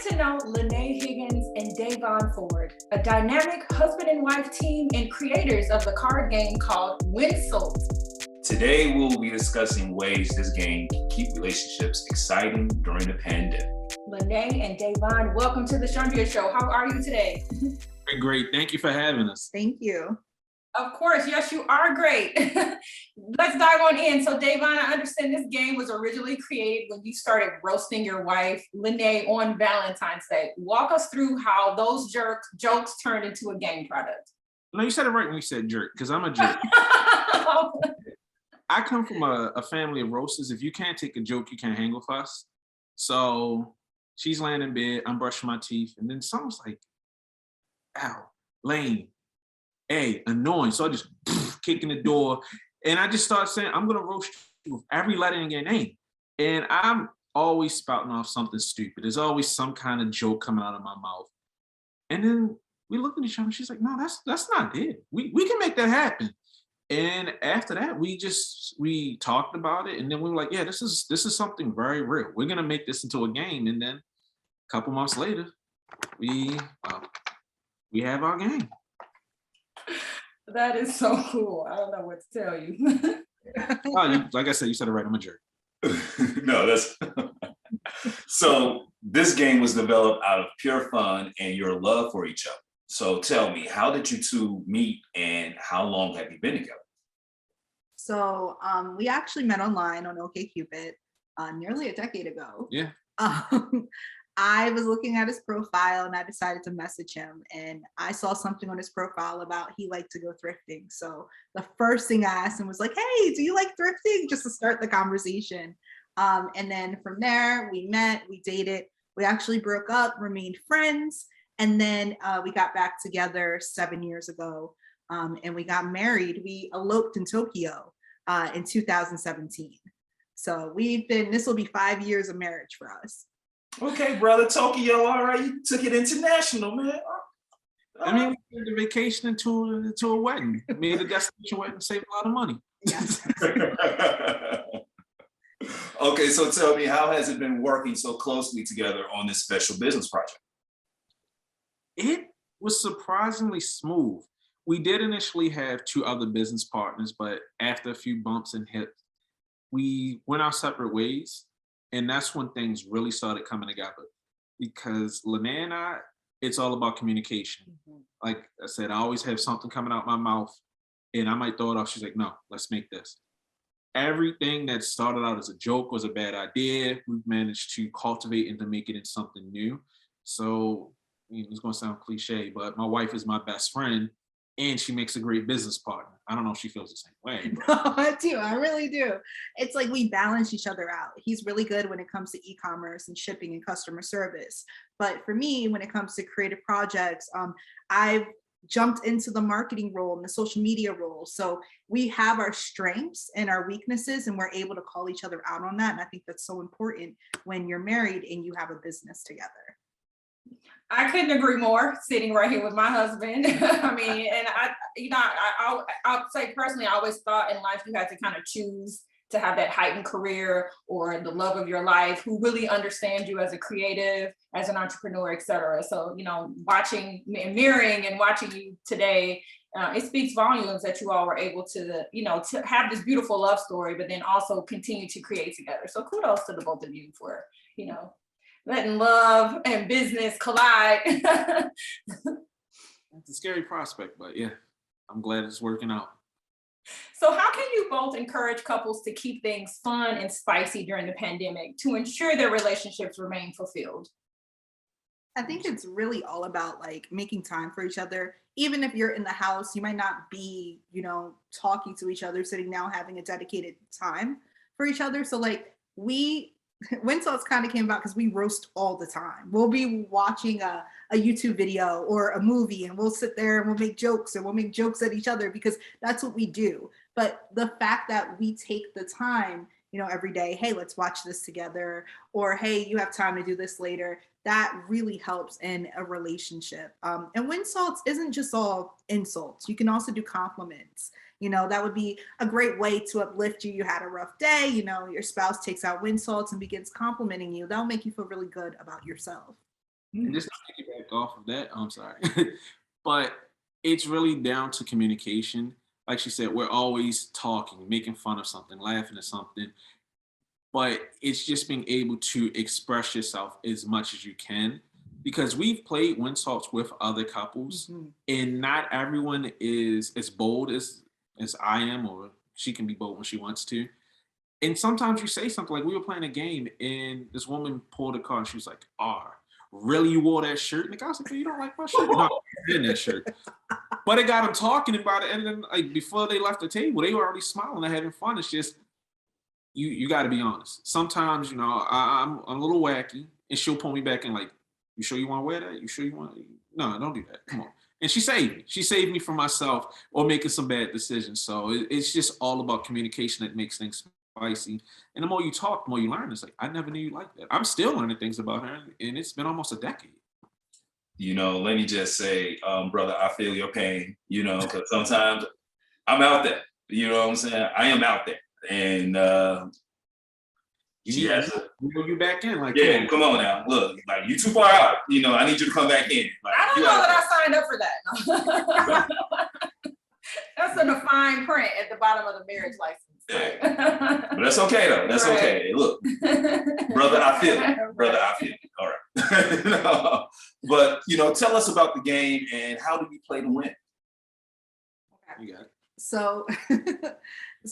to know Lanee Higgins and Davon Ford, a dynamic husband and wife team and creators of the card game called Winsults. Today, we'll be discussing ways this game can keep relationships exciting during the pandemic. Lanee and Davon, welcome to the Chundria show. How are you today? Great. Thank you for having us. Thank you. Of course, yes, you are great. Let's dive on in. So, Davon, I understand this game was originally created when you started roasting your wife, Lanee, on Valentine's Day. Walk us through how those jokes turned into a game product. No, you said it right when you said jerk, because I'm a jerk. I come from a family of roasters. If you can't take a joke, you can't hang with us. So she's laying in bed, I'm brushing my teeth, and then someone's like, ow, lame, hey, annoying. So I just kicking the door, and I just start saying, I'm gonna roast you with every letter in your name. And I'm always spouting off something stupid. There's always some kind of joke coming out of my mouth. And then we look at each other, and she's like, no, that's not it. We can make that happen. And after that, we talked about it, and then we were like, yeah, this is something very real. We're gonna make this into a game. And then a couple months later, we have our game. That is so cool. I don't know what to tell you. Like I said, you said it right. I'm a jerk. No, that's so. This game was developed out of pure fun and your love for each other. So tell me, how did you two meet, and how long have you been together? So we actually met online on OkCupid nearly a decade ago. Yeah. I was looking at his profile and I decided to message him, and I saw something on his profile about he liked to go thrifting. So the first thing I asked him was like, hey, do you like thrifting? Just to start the conversation. And then from there, we met, we dated, we actually broke up, remained friends. And then we got back together 7 years ago, and we got married. We eloped in Tokyo in 2017. So this will be 5 years of marriage for us. Okay, brother, Tokyo, all right, you took it international, man. I mean, we turned a vacation into a wedding. Made a destination wedding, saved a lot of money. Yes. Okay, so tell me, how has it been working so closely together on this special business project? It was surprisingly smooth. We did initially have two other business partners, but after a few bumps and hits, we went our separate ways. And that's when things really started coming together, because Lanee and I, it's all about communication. Mm-hmm. Like I said, I always have something coming out my mouth and I might throw it off. She's like, no, let's make this. Everything that started out as a joke was a bad idea. We've managed to cultivate and to make it into something new. So it's going to sound cliche, but my wife is my best friend and she makes a great business partner. I don't know if she feels the same way. No, I do. I really do. It's like we balance each other out. He's really good when it comes to e-commerce and shipping and customer service. But for me, when it comes to creative projects, I've jumped into the marketing role and the social media role. So we have our strengths and our weaknesses, and we're able to call each other out on that. And I think that's so important when you're married and you have a business together. I couldn't agree more, sitting right here with my husband. I mean, and I'll say personally, I always thought in life you had to kind of choose to have that heightened career or the love of your life who really understands you as a creative, as an entrepreneur, et cetera. So, watching and mirroring and watching you today, it speaks volumes that you all were able to, to have this beautiful love story, but then also continue to create together. So kudos to the both of you for, letting love and business collide. It's a scary prospect, but yeah, I'm glad it's working out. So how can you both encourage couples to keep things fun and spicy during the pandemic to ensure their relationships remain fulfilled? I think it's really all about making time for each other. Even if you're in the house, you might not be, talking to each other, sitting down, having a dedicated time for each other. So Winsults kind of came about because we roast all the time. We'll be watching a YouTube video or a movie and we'll sit there and we'll make jokes at each other because that's what we do. But the fact that we take the time, every day, hey, let's watch this together, or hey, you have time to do this later, that really helps in a relationship. And Winsults isn't just all insults. You can also do compliments. That would be a great way to uplift you. You had a rough day, your spouse takes out Winsults and begins complimenting you. That'll make you feel really good about yourself. And just to piggyback off of that, I'm sorry, but it's really down to communication. Like she said, we're always talking, making fun of something, laughing at something, but it's just being able to express yourself as much as you can. Because we've played Winsults with other couples, and not everyone is as bold as I am, or she can be bold when she wants to. And sometimes you say something like, we were playing a game and this woman pulled a card and she was like, really, you wore that shirt? And the guy was like, you don't like my shirt? No, I'm in that shirt. But it got them talking about it. And then like before they left the table, they were already smiling and having fun. It's just, you got to be honest. Sometimes, I'm a little wacky and she'll pull me back and like, you sure you want to wear that? You sure you want to? No, don't do that. Come on. And she saved me. She saved me from myself or making some bad decisions. So it's just all about communication that makes things spicy. And the more you talk, the more you learn. It's like, I never knew you like that. I'm still learning things about her, and it's been almost a decade. Let me just say, brother, I feel your pain, because sometimes I'm out there. You know what I'm saying? I am out there. And you back in. Like, yeah, come on now. Look, like you too far out. I need you to come back in. Like, I don't know that I signed up for that. That's in the fine print at the bottom of the marriage license. Yeah. But that's okay though. That's okay. Look, brother, I feel it. Brother, I feel it. All right. But tell us about the game and how do we play to win? You got it. So we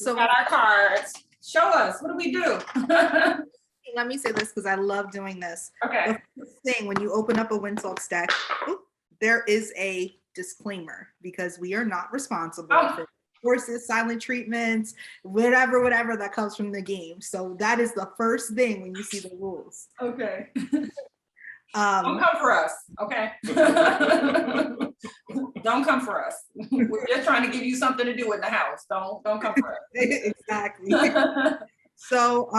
got our cards. Show us. What do we do? Let me say this because I love doing this. Okay. The first thing when you open up a Winsults deck, there is a disclaimer because we are not responsible for courses, silent treatments, whatever that comes from the game. So that is the first thing when you see the rules. Okay. Don't come for us, okay? Don't come for us. We're just trying to give you something to do in the house. Don't come for us. Exactly. So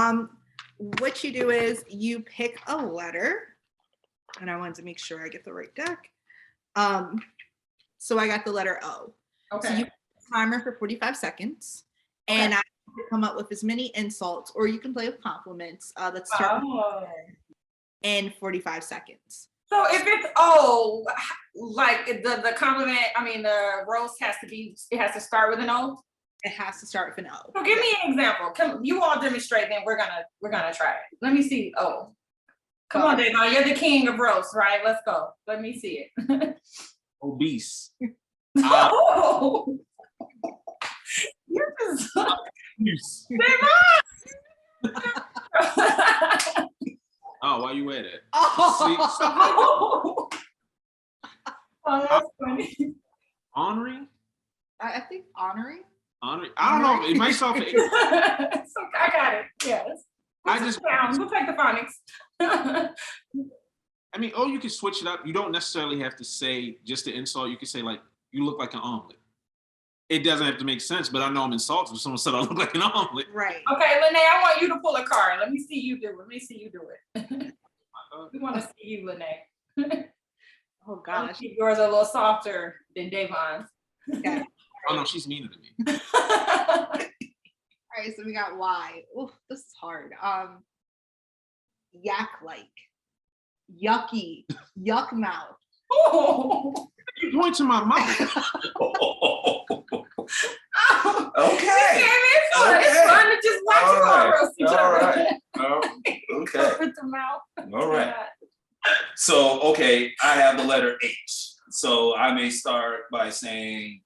what you do is you pick a letter, and I wanted to make sure I get the right deck. So I got the letter O. Okay. So you put a timer for 45 seconds, and I come up with as many insults, or you can play with compliments. Let's start in 45 seconds. So if it's like the compliment, the roast it has to start with an O? It has to start with an O. So give me an example. Come, you all demonstrate, then we're gonna try it. Let me see. Oh, come on, Davon. You're the king of roast, right? Let's go. Let me see it. Obese. Oh, you're just Oh, why you wear that? Oh, that's funny. Honoring? I think honoring. Honoring? I don't know. It might sound. So I got it. Yes. I just. We'll take the phonics. Or you can switch it up. You don't necessarily have to say just the insult. You can say like, "You look like an omelet." It doesn't have to make sense, but I know I'm insulted if someone said I look like an omelet. Right. Okay, Lanee, I want you to pull a card. Let me see you do it. We want to see you, Lanee. Oh gosh. Yours are a little softer than Davon's. Okay. Oh no, she's meaner than me. All right, so we got Y. Oof, this is hard. Yak-like, yucky, yuck mouth. Oh. You point to my mouth. Okay. It's fun to just watch you all roast each All other. right. Okay. With the mouth. All right. So, okay, I have the letter H. So I may start by saying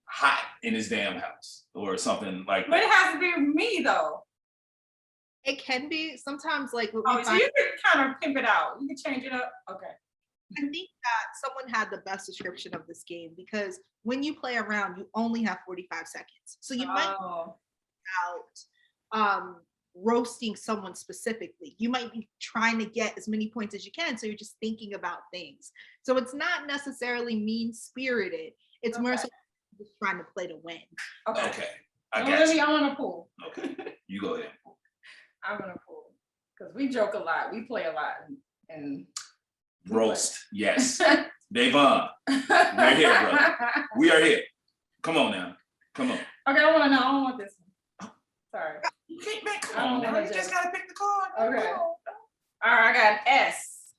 hot in his damn house or something like But it that. has to be me though. It can be sometimes like what we Oh, so find, you can kind of pimp it out. You can change it up. Okay. I think that someone had the best description of this game because when you play around, you only have 45 seconds. So you might out roasting someone specifically. You might be trying to get as many points as you can. So you're just thinking about things. So it's not necessarily mean-spirited. It's more so just trying to play to win. Okay. Okay. I got you. I'm gonna pull. Okay. You go ahead. I'm gonna pull. Because we joke a lot. We play a lot. And Roast. Yes. Davon. We're here, brother. We are here. Come on now. Come on. Okay, I want to know. I don't want this one. Sorry. You can't make. I don't Come on. wanna You just- just gotta pick the card. Okay. All right, I got S.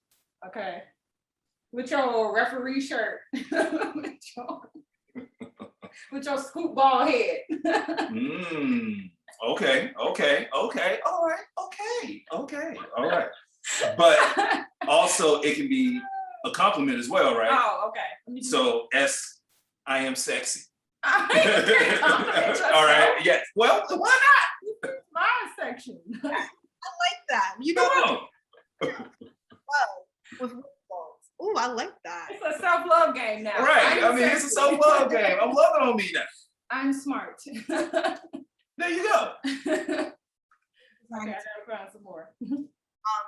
Okay. With your referee shirt. with your scoop ball head. Okay. All right. But also it can be a compliment as well, right? Oh, okay. So I am sexy. All right. Yes. Well, why My section. I like that. You not? know, Come on. well, with Winsults. Oh, I like that. It's a self-love game now. Right. I mean, it's a self-love game. I'm loving on me now. I'm smart. There you go. Okay, I gotta find some more.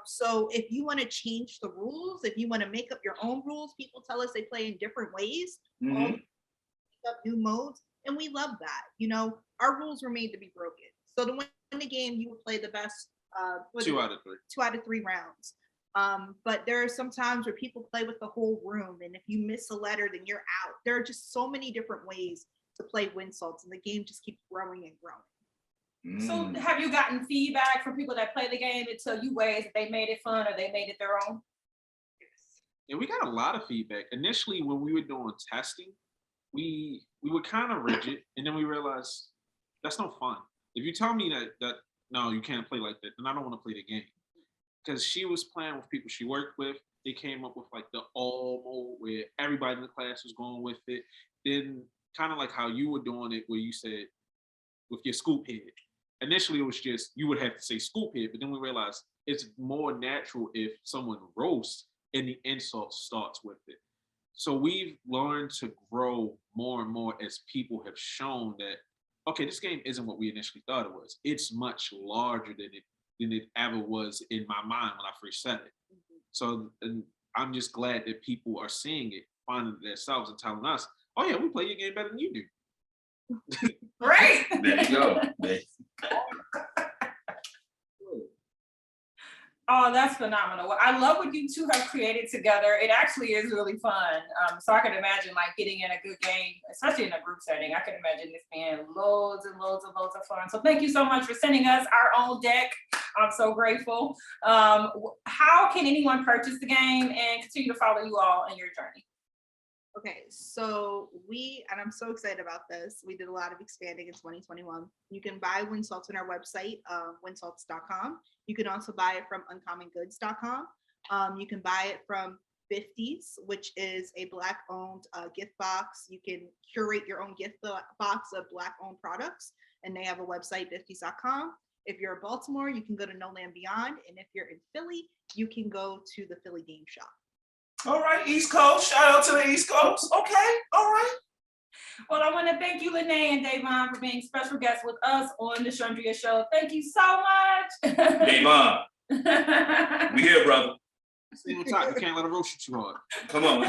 So if you want to change the rules, if you want to make up your own rules, people tell us they play in different ways, Mhm. make up new modes, and we love that. You know, our rules were made to be broken. So to win the game, you would play the best 2 out of 3. 2 out of 3 rounds. But there are some times where people play with the whole room, and if you miss a letter, then you're out. There are just so many different ways to play Winsults, and the game just keeps growing and growing. So have you gotten feedback from people that play the game that tell you ways that they made it fun or they made it their own? Yeah, we got a lot of feedback. Initially, when we were doing testing, we were kind of rigid, and then we realized that's no fun. If you tell me that no, you can't play like that, then I don't want to play the game. Because she was playing with people she worked with. They came up with like the all mode where everybody in the class was going with it. Then kind of like how you were doing it, where you said with your scoop head. Initially, it was just you would have to say scoop head, but then we realized it's more natural if someone roasts and the insult starts with it. So we've learned to grow more and more as people have shown that, okay, this game isn't what we initially thought it was. It's much larger than it ever was in my mind when I first said it. So and I'm just glad that people are seeing it, finding it themselves and telling us, oh yeah, we play your game better than you do. Great. There you go. Oh, that's phenomenal. Well, I love what you two have created together. It actually is really fun. So I can imagine like getting in a good game, especially in a group setting. I can imagine this being loads and loads and loads of fun. So thank you so much for sending us our own deck. I'm so grateful. How can anyone purchase the game and continue to follow you all in your journey? Okay, so and I'm so excited about this. We did a lot of expanding in 2021. You can buy Winsults on our website, winsults.com. You can also buy it from uncommongoods.com. You can buy it from 50s, which is a Black-owned gift box. You can curate your own gift box of Black-owned products, and they have a website, 50s.com. If you're in Baltimore, you can go to No Land Beyond, and if you're in Philly, you can go to the Philly Game Shop. All right, East Coast. Shout out to the East Coast. Okay, all right. Well, I want to thank you, Lanee and Davon, for being special guests with us on the Chundria Show. Thank you so much. Davon, we here, brother. Stay on top. You can't let a roast you too hard. Come on.